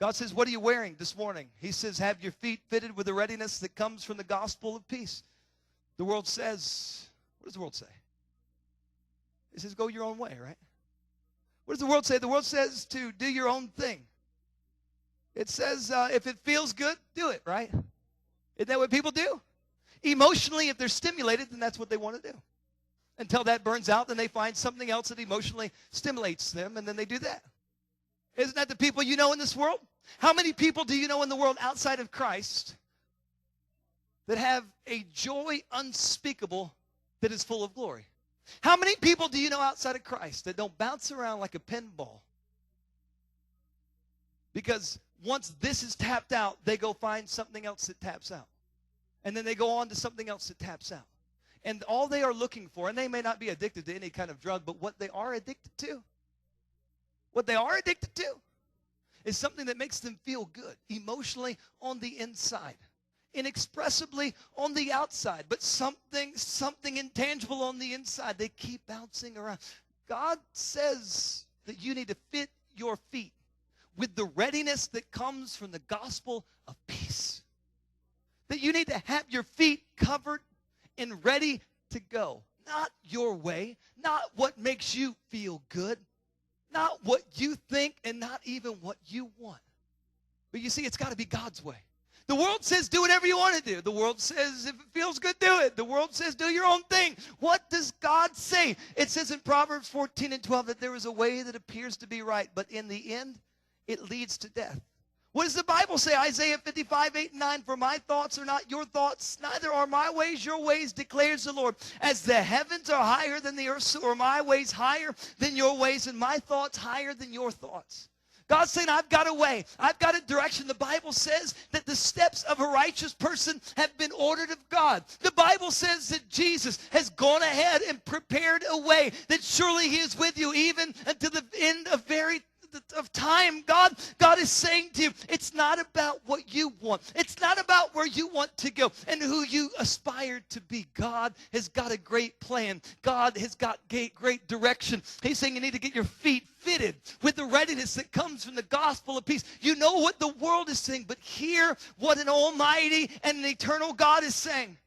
God says, what are you wearing this morning? He says, have your feet fitted with the readiness that comes from the gospel of peace. The world says, what does the world say? It says, go your own way, right? What does the world say? The world says to do your own thing. It says, if it feels good, do it, right? Isn't that what people do? Emotionally, if they're stimulated, then that's what they want to do. Until that burns out, then they find something else that emotionally stimulates them, and then they do that. Isn't that the people you know in this world? How many people do you know in the world outside of Christ that have a joy unspeakable that is full of glory? How many people do you know outside of Christ that don't bounce around like a pinball? Because once this is tapped out, they go find something else that taps out. And then they go on to something else that taps out. And all they are looking for, and they may not be addicted to any kind of drug, but what they are addicted to, is something that makes them feel good emotionally on the inside, inexpressibly on the outside, but something intangible on the inside. They keep bouncing around. God says that you need to fit your feet with the readiness that comes from the gospel of peace. That you need to have your feet covered and ready to go. Not your way, not what makes you feel good, not what you think, and not even what you want. But you see, it's got to be God's way. The world says do whatever you want to do. The world says if it feels good, do it. The world says do your own thing. What does God say? It says in Proverbs 14 and 12 that there is a way that appears to be right, but in the end, it leads to death. What does the Bible say? Isaiah 55, 8 and 9, for my thoughts are not your thoughts, neither are my ways your ways, declares the Lord. As the heavens are higher than the earth, so are my ways higher than your ways, and my thoughts higher than your thoughts. God's saying, I've got a way. I've got a direction. The Bible says that the steps of a righteous person have been ordered of God. The Bible says that Jesus has gone ahead and prepared a way, that surely he is with you even until the end of time. God is saying to you, it's not about what you want. It's not about where you want to go and who you aspire to be. God has got a great plan. God has got great direction. He's saying you need to get your feet fitted with the readiness that comes from the gospel of peace. You know what the world is saying, but hear what an almighty and an eternal God is saying.